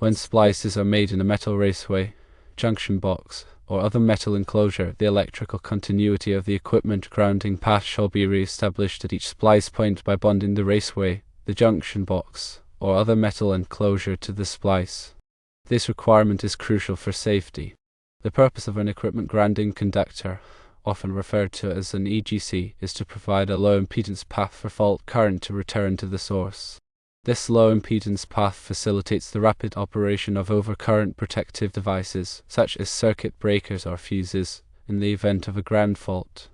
When splices are made in a metal raceway, junction box, or other metal enclosure, the electrical continuity of the equipment grounding path shall be re-established at each splice point by bonding the raceway, the junction box, or other metal enclosure to the splice. This requirement is crucial for safety. The purpose of an equipment grounding conductor, often referred to as an EGC, is to provide a low impedance path for fault current to return to the source. This low impedance path facilitates the rapid operation of overcurrent protective devices, such as circuit breakers or fuses, in the event of a ground fault.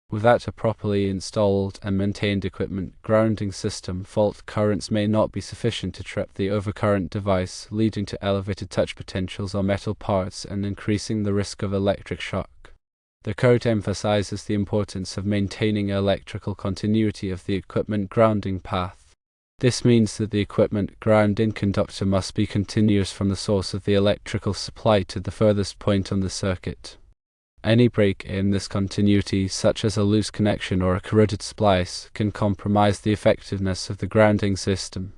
Without a properly installed and maintained equipment grounding system, fault currents may not be sufficient to trap the overcurrent device, leading to elevated touch potentials on metal parts and increasing the risk of electric shock. The code emphasizes the importance of maintaining electrical continuity of the equipment grounding path. This means that the equipment grounding conductor must be continuous from the source of the electrical supply to the furthest point on the circuit. Any break in this continuity, such as a loose connection or a corroded splice, can compromise the effectiveness of the grounding system.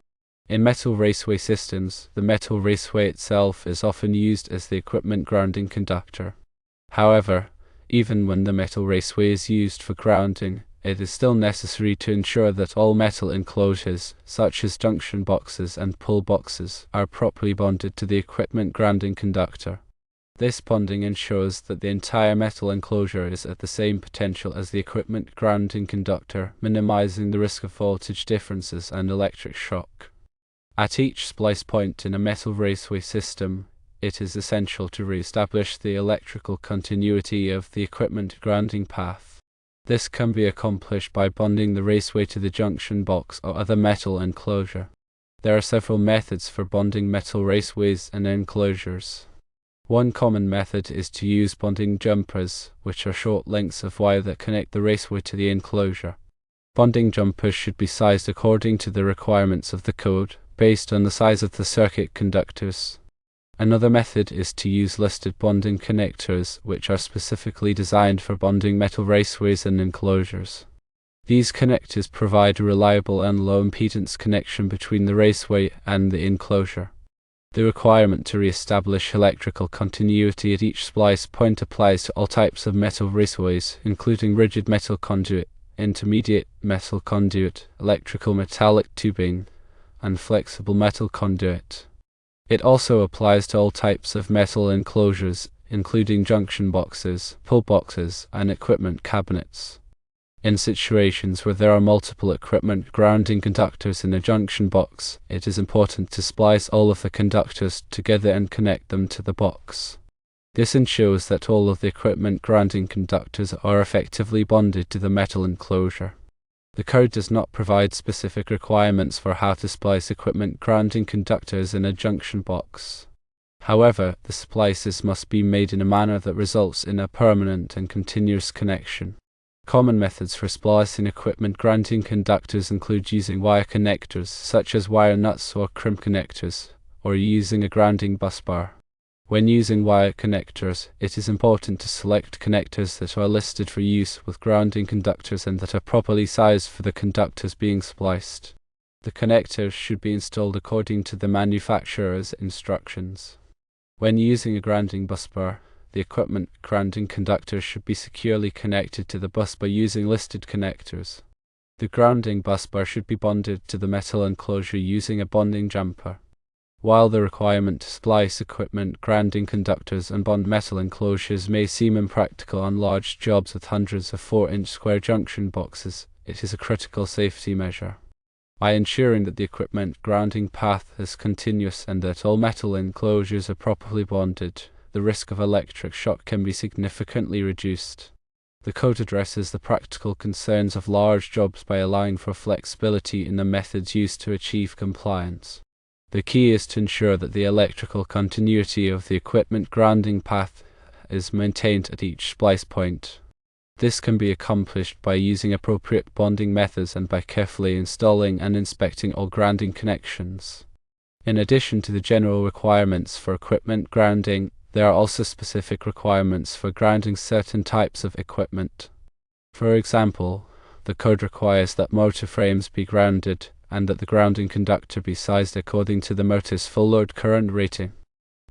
In metal raceway systems, the metal raceway itself is often used as the equipment grounding conductor. However, even when the metal raceway is used for grounding, it is still necessary to ensure that all metal enclosures, such as junction boxes and pull boxes, are properly bonded to the equipment grounding conductor. This bonding ensures that the entire metal enclosure is at the same potential as the equipment grounding conductor, minimizing the risk of voltage differences and electric shock. At each splice point in a metal raceway system, it is essential to re-establish the electrical continuity of the equipment grounding path. This can be accomplished by bonding the raceway to the junction box or other metal enclosure. There are several methods for bonding metal raceways and enclosures. One common method is to use bonding jumpers, which are short lengths of wire that connect the raceway to the enclosure. Bonding jumpers should be sized according to the requirements of the code, based on the size of the circuit conductors. Another method is to use listed bonding connectors, which are specifically designed for bonding metal raceways and enclosures. These connectors provide a reliable and low impedance connection between the raceway and the enclosure. The requirement to re-establish electrical continuity at each splice point applies to all types of metal raceways, including rigid metal conduit, intermediate metal conduit, electrical metallic tubing, and flexible metal conduit. It also applies to all types of metal enclosures, including junction boxes, pull boxes, and equipment cabinets. In situations where there are multiple equipment grounding conductors in a junction box, it is important to splice all of the conductors together and connect them to the box. This ensures that all of the equipment grounding conductors are effectively bonded to the metal enclosure. The code does not provide specific requirements for how to splice equipment grounding conductors in a junction box. However, the splices must be made in a manner that results in a permanent and continuous connection. Common methods for splicing equipment grounding conductors include using wire connectors, such as wire nuts or crimp connectors, or using a grounding bus bar. When using wire connectors, it is important to select connectors that are listed for use with grounding conductors and that are properly sized for the conductors being spliced. The connectors should be installed according to the manufacturer's instructions. When using a grounding bus bar, the equipment grounding conductor should be securely connected to the bus by using listed connectors. The grounding bus bar should be bonded to the metal enclosure using a bonding jumper. While the requirement to splice equipment grounding conductors and bond metal enclosures may seem impractical on large jobs with hundreds of 4-inch square junction boxes, it is a critical safety measure. By ensuring that the equipment grounding path is continuous and that all metal enclosures are properly bonded, the risk of electric shock can be significantly reduced. The code addresses the practical concerns of large jobs by allowing for flexibility in the methods used to achieve compliance. The key is to ensure that the electrical continuity of the equipment grounding path is maintained at each splice point. This can be accomplished by using appropriate bonding methods and by carefully installing and inspecting all grounding connections. In addition to the general requirements for equipment grounding, there are also specific requirements for grounding certain types of equipment. For example, the code requires that motor frames be grounded, and that the grounding conductor be sized according to the motor's full load current rating.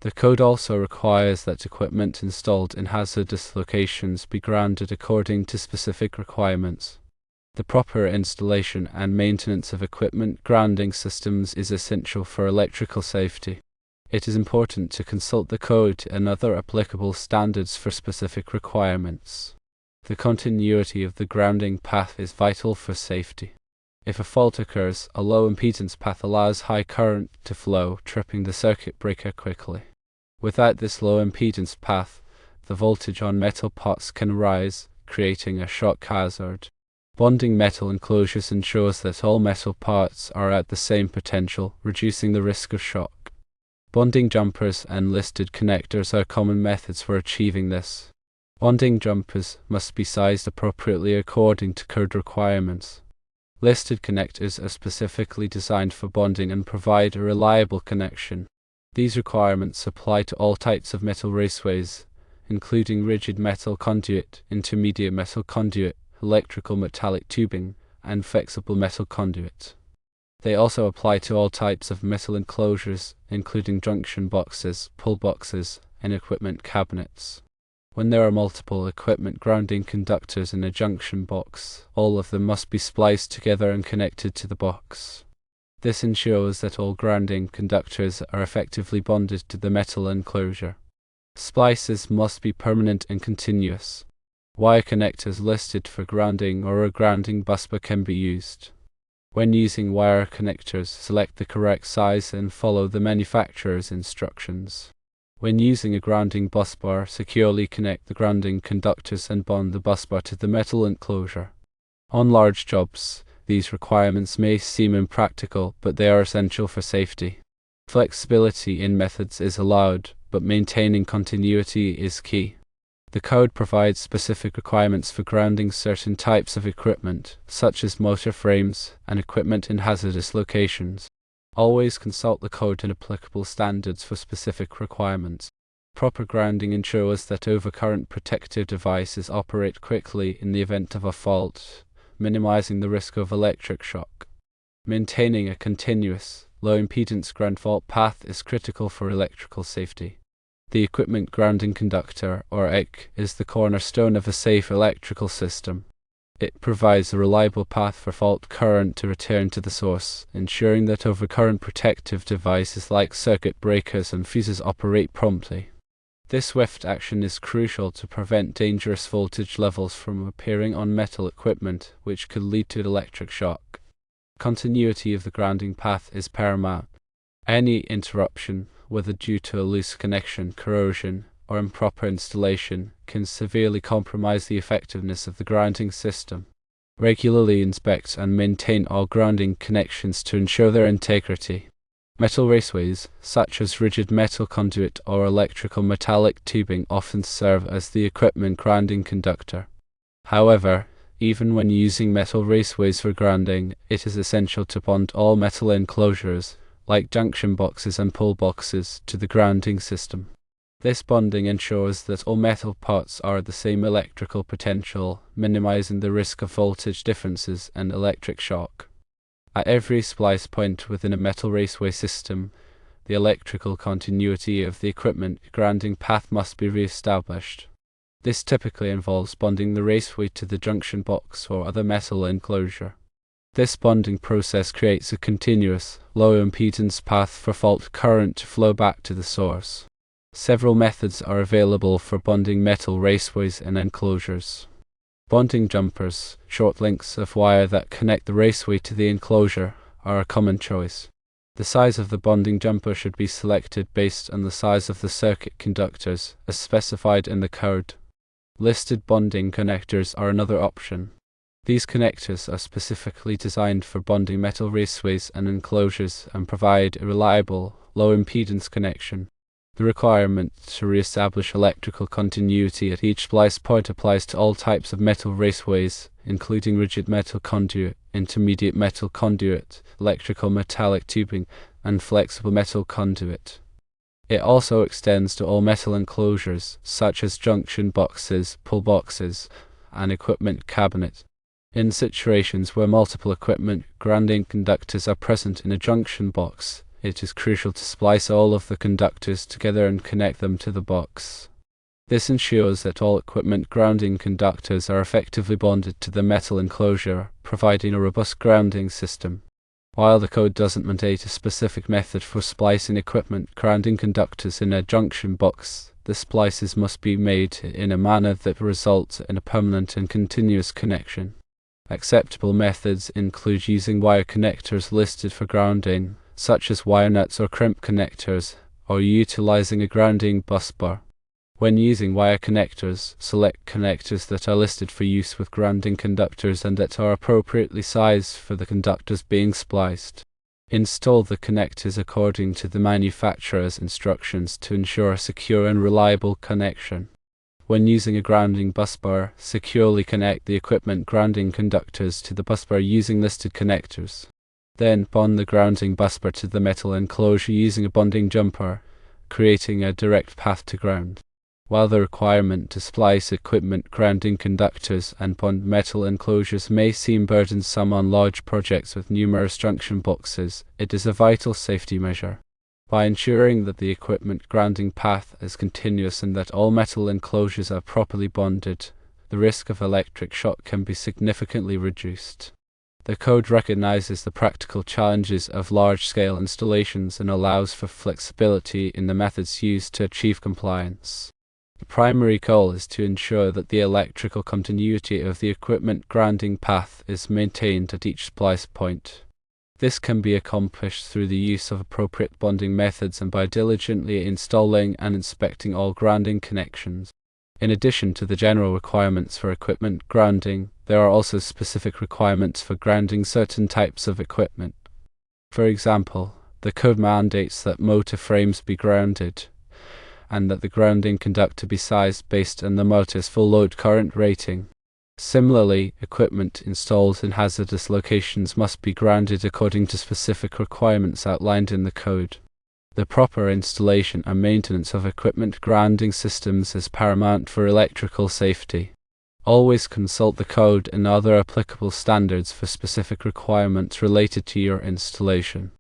The code also requires that equipment installed in hazardous locations be grounded according to specific requirements. The proper installation and maintenance of equipment grounding systems is essential for electrical safety. It is important to consult the code and other applicable standards for specific requirements. The continuity of the grounding path is vital for safety. If a fault occurs, a low impedance path allows high current to flow, tripping the circuit breaker quickly. Without this low impedance path, the voltage on metal parts can rise, creating a shock hazard. Bonding metal enclosures ensures that all metal parts are at the same potential, reducing the risk of shock. Bonding jumpers and listed connectors are common methods for achieving this. Bonding jumpers must be sized appropriately according to code requirements. Listed connectors are specifically designed for bonding and provide a reliable connection. These requirements apply to all types of metal raceways, including rigid metal conduit, intermediate metal conduit, electrical metallic tubing, and flexible metal conduit. They also apply to all types of metal enclosures, including junction boxes, pull boxes, and equipment cabinets. When there are multiple equipment grounding conductors in a junction box, all of them must be spliced together and connected to the box. This ensures that all grounding conductors are effectively bonded to the metal enclosure. Splices must be permanent and continuous. Wire connectors listed for grounding or a grounding busbar can be used. When using wire connectors, select the correct size and follow the manufacturer's instructions. When using a grounding busbar, securely connect the grounding conductors and bond the busbar to the metal enclosure. On large jobs, these requirements may seem impractical, but they are essential for safety. Flexibility in methods is allowed, but maintaining continuity is key. The code provides specific requirements for grounding certain types of equipment, such as motor frames and equipment in hazardous locations. Always consult the code and applicable standards for specific requirements. Proper grounding ensures that overcurrent protective devices operate quickly in the event of a fault, minimizing the risk of electric shock. Maintaining a continuous, low-impedance ground fault path is critical for electrical safety. The equipment grounding conductor, or EC, is the cornerstone of a safe electrical system. It provides a reliable path for fault current to return to the source, ensuring that overcurrent protective devices like circuit breakers and fuses operate promptly. This swift action is crucial to prevent dangerous voltage levels from appearing on metal equipment, which could lead to electric shock. Continuity of the grounding path is paramount. Any interruption, whether due to a loose connection, corrosion, or improper installation, can severely compromise the effectiveness of the grounding system. Regularly inspect and maintain all grounding connections to ensure their integrity. Metal raceways, such as rigid metal conduit or electrical metallic tubing, often serve as the equipment grounding conductor. However, even when using metal raceways for grounding, it is essential to bond all metal enclosures, like junction boxes and pull boxes, to the grounding system. This bonding ensures that all metal parts are at the same electrical potential, minimizing the risk of voltage differences and electric shock. At every splice point within a metal raceway system, the electrical continuity of the equipment grounding path must be re-established. This typically involves bonding the raceway to the junction box or other metal enclosure. This bonding process creates a continuous, low-impedance path for fault current to flow back to the source. Several methods are available for bonding metal raceways and enclosures. Bonding jumpers, short links of wire that connect the raceway to the enclosure, are a common choice. The size of the bonding jumper should be selected based on the size of the circuit conductors, as specified in the code. Listed bonding connectors are another option. These connectors are specifically designed for bonding metal raceways and enclosures and provide a reliable, low-impedance connection. The requirement to re-establish electrical continuity at each splice point applies to all types of metal raceways, including rigid metal conduit, intermediate metal conduit, electrical metallic tubing, and flexible metal conduit. It also extends to all metal enclosures, such as junction boxes, pull boxes, and equipment cabinets. In situations where multiple equipment grounding conductors are present in a junction box, it is crucial to splice all of the conductors together and connect them to the box. This ensures that all equipment grounding conductors are effectively bonded to the metal enclosure, providing a robust grounding system. While the code doesn't mandate a specific method for splicing equipment grounding conductors in a junction box, the splices must be made in a manner that results in a permanent and continuous connection. Acceptable methods include using wire connectors listed for grounding, such as wire nuts or crimp connectors, or utilizing a grounding busbar. When using wire connectors, select connectors that are listed for use with grounding conductors and that are appropriately sized for the conductors being spliced. Install the connectors according to the manufacturer's instructions to ensure a secure and reliable connection. When using a grounding busbar, securely connect the equipment grounding conductors to the busbar using listed connectors. Then bond the grounding busbar to the metal enclosure using a bonding jumper, creating a direct path to ground. While the requirement to splice equipment grounding conductors and bond metal enclosures may seem burdensome on large projects with numerous junction boxes, it is a vital safety measure. By ensuring that the equipment grounding path is continuous and that all metal enclosures are properly bonded, the risk of electric shock can be significantly reduced. The code recognizes the practical challenges of large-scale installations and allows for flexibility in the methods used to achieve compliance. The primary goal is to ensure that the electrical continuity of the equipment grounding path is maintained at each splice point. This can be accomplished through the use of appropriate bonding methods and by diligently installing and inspecting all grounding connections. In addition to the general requirements for equipment grounding, there are also specific requirements for grounding certain types of equipment. For example, the code mandates that motor frames be grounded, and that the grounding conductor be sized based on the motor's full load current rating. Similarly, equipment installed in hazardous locations must be grounded according to specific requirements outlined in the code. The proper installation and maintenance of equipment grounding systems is paramount for electrical safety. Always consult the code and other applicable standards for specific requirements related to your installation.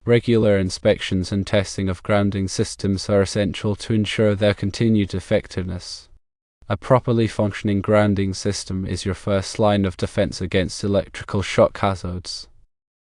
Regular inspections and testing of grounding systems are essential to ensure their continued effectiveness. A properly functioning grounding system is your first line of defense against electrical shock hazards.